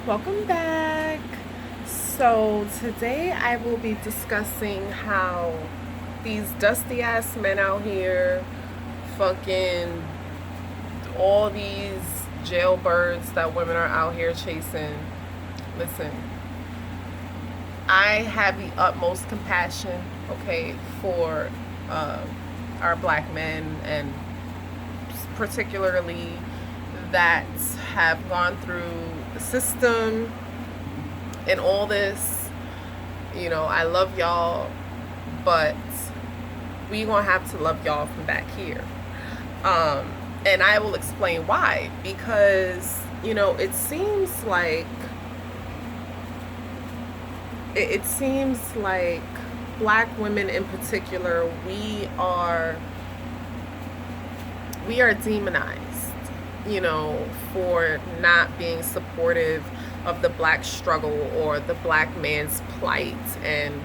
Welcome back. So, today I will be discussing how these dusty ass men out here fucking all these jailbirds that women are out here chasing. Listen, I have the utmost compassion, okay, for uh, our black men and particularly that have gone through the system and all this. I love y'all, but we gonna have to love y'all from back here. Um, and I will explain why. Because it seems like black women in particular, we are demonized, for not being supportive of the black struggle or the black man's plight. And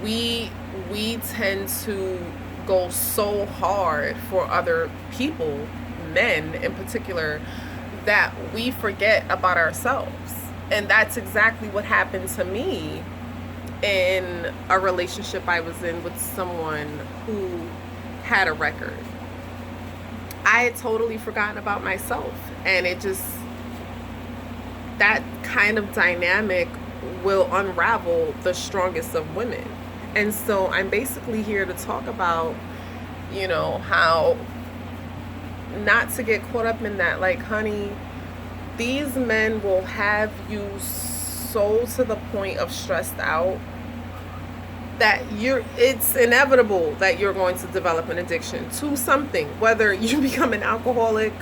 we tend to go so hard for other people, men in particular, that we forget about ourselves. And that's exactly what happened to me in a relationship I was in with someone who had a record. I had totally forgotten about myself, and that kind of dynamic will unravel the strongest of women. And so I'm basically here to talk about, how not to get caught up in that. Like, honey, these men will have you so to the point of stressed out that it's inevitable that you're going to develop an addiction to something, whether you become an alcoholic,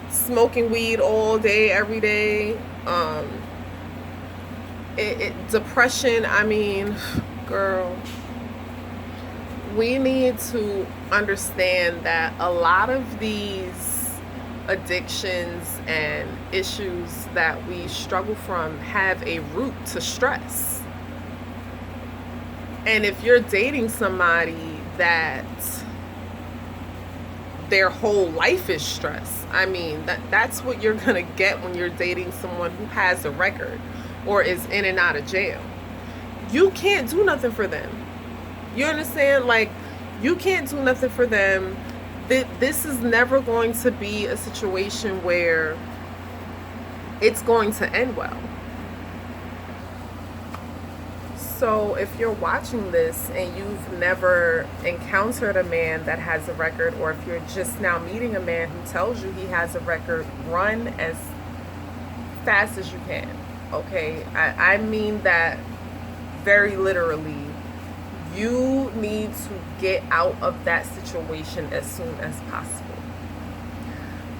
smoking weed all day every day, depression. I mean, girl, we need to understand that a lot of these addictions and issues that we struggle from have a root to stress. And if you're dating somebody that their whole life is stress, I mean, that's what you're going to get when you're dating someone who has a record or is in and out of jail. You can't do nothing for them. You understand? Like, you can't do nothing for them. This is never going to be a situation where it's going to end well. So if you're watching this and you've never encountered a man that has a record, or if you're just now meeting a man who tells you he has a record, run as fast as you can. Okay? I mean that very literally. You need to get out of that situation as soon as possible.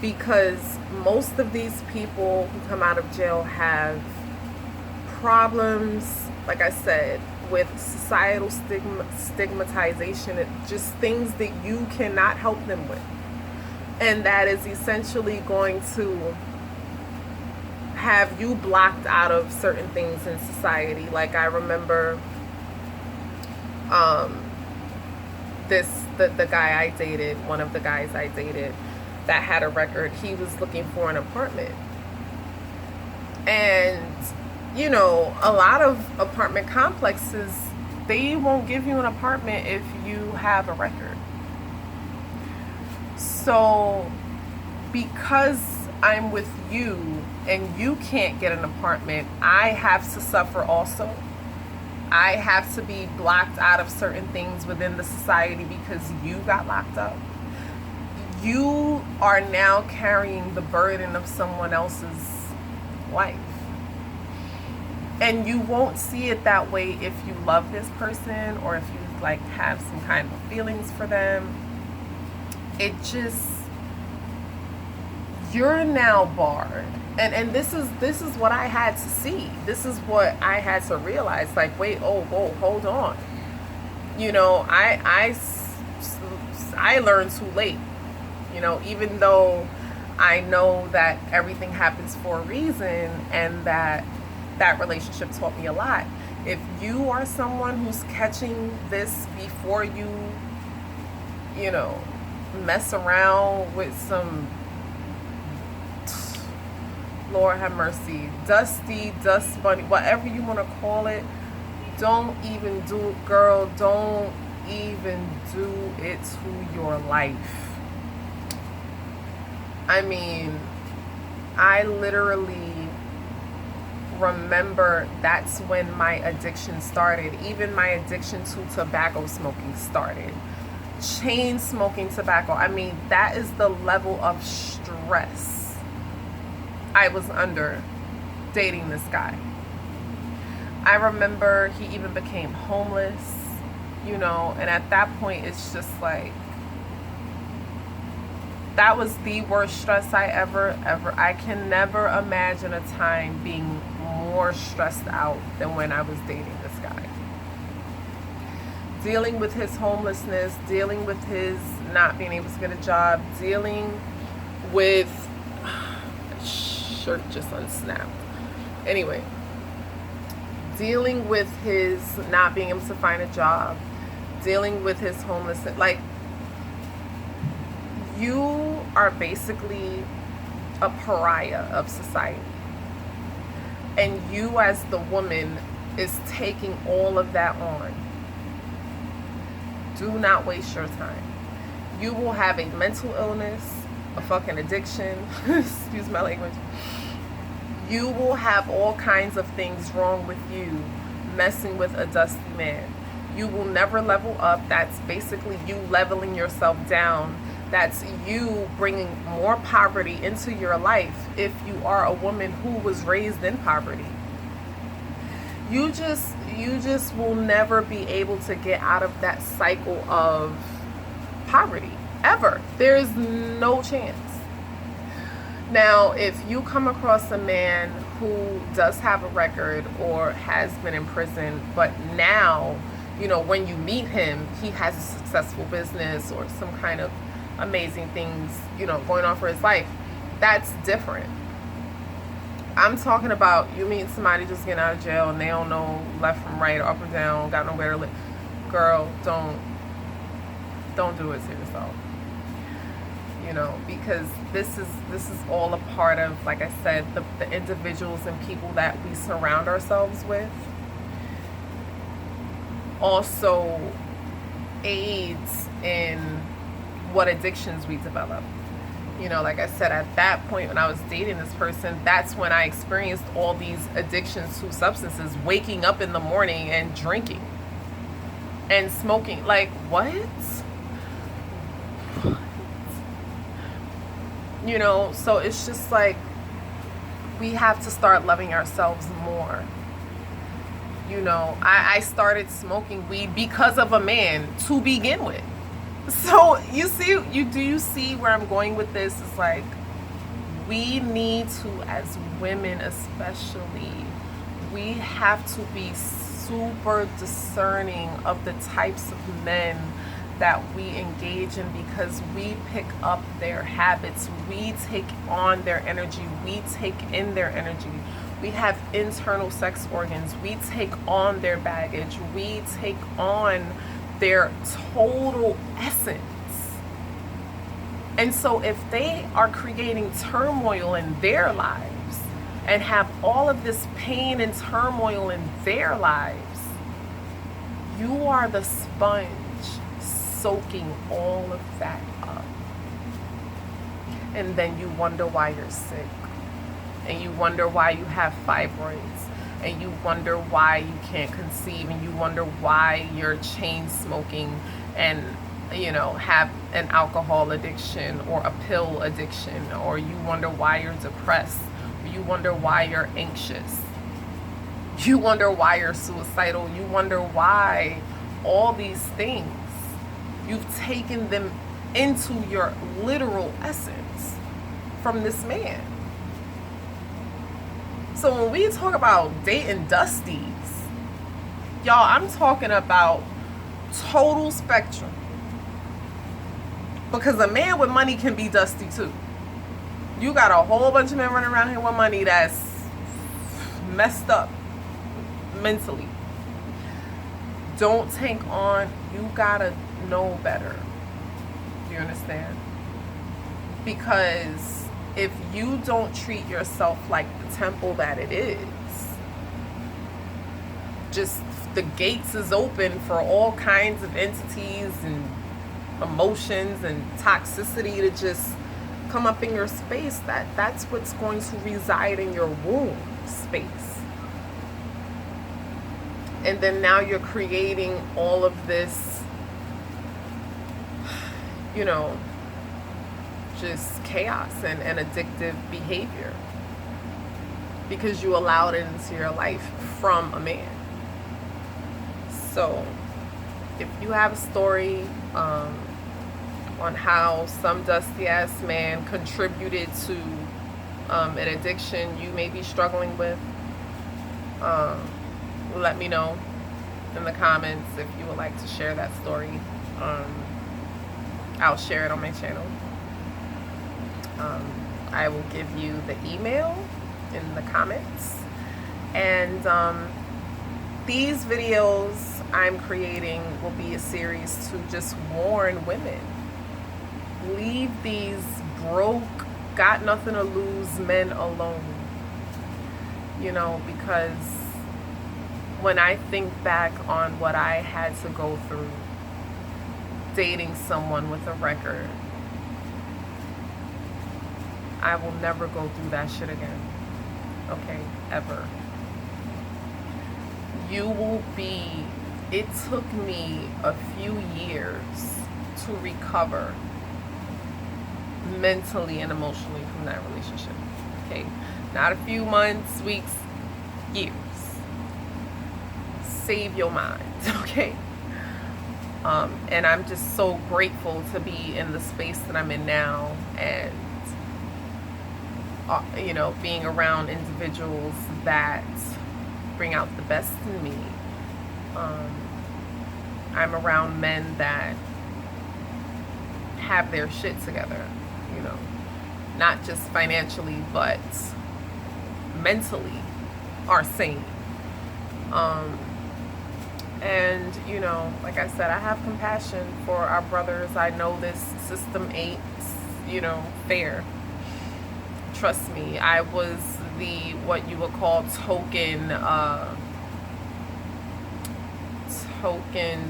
Because most of these people who come out of jail have problems, like I said, with societal stigmatization, just things that you cannot help them with. And that is essentially going to have you blocked out of certain things in society. Like, I remember the guy I dated, one of the guys I dated that had a record, he was looking for an apartment. And a lot of apartment complexes, they won't give you an apartment if you have a record. So because I'm with you and you can't get an apartment, I have to suffer also. I have to be blocked out of certain things within the society because you got locked up. You are now carrying the burden of someone else's life. And you won't see it that way if you love this person, or if you have some kind of feelings for them. You're now barred. And this is what I had to see. This is what I had to realize. Like, wait, whoa, hold on. I learned too late. Even though I know that everything happens for a reason, and that relationship taught me a lot. If you are someone who's catching this before you, mess around with some Lord have mercy, dusty, dust bunny, whatever you want to call it. Don't even do it, girl. Don't even do it to your life. I mean, I literally remember that's when my addiction started. Even my addiction to tobacco smoking started. Chain smoking tobacco. I mean, that is the level of stress I was under dating this guy. I remember he even became homeless, you know, and at that point it's just like, that was the worst stress I ever. I can never imagine a time being more stressed out than when I was dating this guy. Dealing with his homelessness, dealing with his not being able to get a job, dealing with, shirt just unsnapped. Anyway, dealing with his not being able to find a job, dealing with his homelessness, like, you are basically a pariah of society. And you as the woman is taking all of that on. Do not waste your time. You will have a mental illness, a fucking addiction, excuse my language. You will have all kinds of things wrong with you messing with a dusty man. You will never level up. That's basically you leveling yourself down. That's you bringing more poverty into your life if you are a woman who was raised in poverty. You just will never be able to get out of that cycle of poverty, ever. There's no chance. Now, if you come across a man who does have a record or has been in prison, but now, you know, when you meet him, he has a successful business or some kind of amazing things, you know, going on for his life, that's different. I'm talking about you meet somebody just getting out of jail and they don't know left from right, up or down, got nowhere to live. Girl, don't do it to yourself. You know, because this is all a part of, like I said, the individuals and people that we surround ourselves with. Also aids in what addictions we develop. You know, like I said, at that point when I was dating this person, that's when I experienced all these addictions to substances, waking up in the morning and drinking and smoking. Like, what? You know, so it's just like, we have to start loving ourselves more. You know, I started smoking weed because of a man to begin with. So you see where I'm going with this? It's like, we need to, as women especially, we have to be super discerning of the types of men that we engage in, because we pick up their habits, we take on their energy, we take in their energy. We have internal sex organs, we take on their baggage, we take on their total essence. And so if they are creating turmoil in their lives and have all of this pain and turmoil in their lives, you are the sponge soaking all of that up. And then you wonder why you're sick, and you wonder why you have fibroids, and you wonder why you can't conceive, and you wonder why you're chain smoking and, you know, have an alcohol addiction or a pill addiction, or you wonder why you're depressed, or you wonder why you're anxious, you wonder why you're suicidal, you wonder why all these things. You've taken them into your literal essence from this man. So when we talk about dating dusties, y'all, I'm talking about total spectrum. Because a man with money can be dusty too. You got a whole bunch of men running around here with money that's messed up mentally. Don't take on, you gotta know better. Do you understand? Because if you don't treat yourself like the temple that it is, just the gates is open for all kinds of entities and emotions and toxicity to just come up in your space. That's what's going to reside in your womb space. And then now you're creating all of this, just chaos and addictive behavior because you allowed it into your life from a man. So if you have a story on how some dusty ass man contributed to an addiction you may be struggling with, let me know in the comments if you would like to share that story. I'll share it on my channel. I will give you the email in the comments. And these videos I'm creating will be a series to just warn women. Leave these broke, got nothing to lose men alone. Because when I think back on what I had to go through dating someone with a record, I will never go through that shit again. Okay? Ever. It took me a few years to recover mentally and emotionally from that relationship. Okay? Not a few months, weeks, years. Save your mind. Okay? And I'm just so grateful to be in the space that I'm in now, and being around individuals that bring out the best in me. I'm around men that have their shit together, not just financially, but mentally are sane. And, like I said, I have compassion for our brothers. I know this system ain't, fair. Trust me, I was what you would call token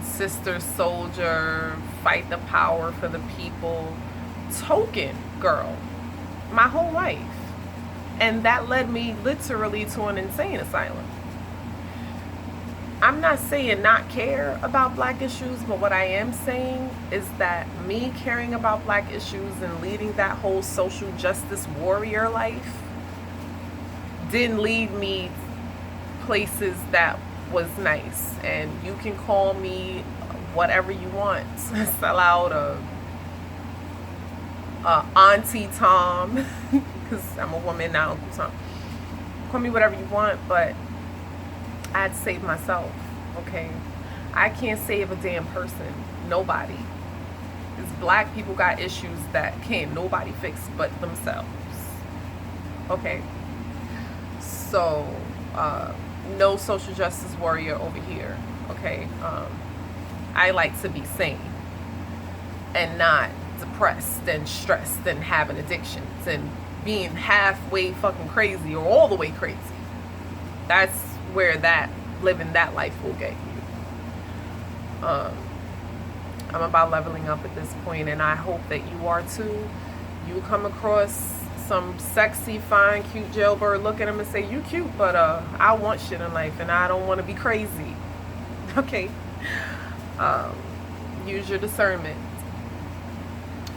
sister soldier, fight the power for the people, token girl, my whole life. And that led me literally to an insane asylum. I'm not saying not care about black issues, but what I am saying is that me caring about black issues and leading that whole social justice warrior life didn't lead me places that was nice. And you can call me whatever you want. Sell out Auntie Tom, because I'm a woman, not Uncle Tom. Call me whatever you want, but I had to save myself, okay? I can't save a damn person. Nobody. Because black people got issues that can't nobody fix but themselves. Okay? So, no social justice warrior over here, okay? I like to be sane and not depressed and stressed and having addictions and being halfway fucking crazy or all the way crazy. That's where living that life will get you. I'm about leveling up at this point, and I hope that you are too. You come across some sexy, fine, cute jailbird, look at him and say, you cute, but I want shit in life and I don't want to be crazy. Okay? Use your discernment.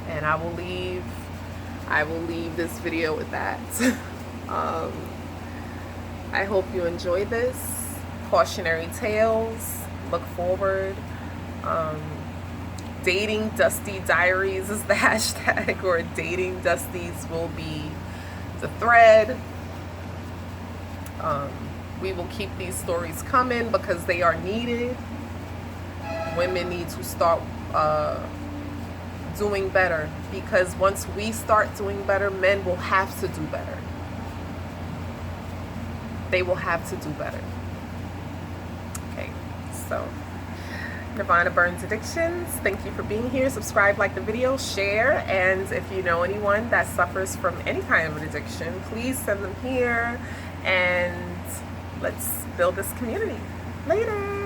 And I will leave this video with that. I hope you enjoy this. Cautionary tales. Look forward. Dating Dusty Diaries is the hashtag, or Dating Dusties will be the thread. We will keep these stories coming because they are needed. Women need to start doing better, because once we start doing better, men will have to do better. They will have to do better. Okay, so Nirvana Burns Addictions. Thank you for being here. Subscribe, like the video, share, and if you know anyone that suffers from any kind of an addiction, please send them here, and let's build this community. Later.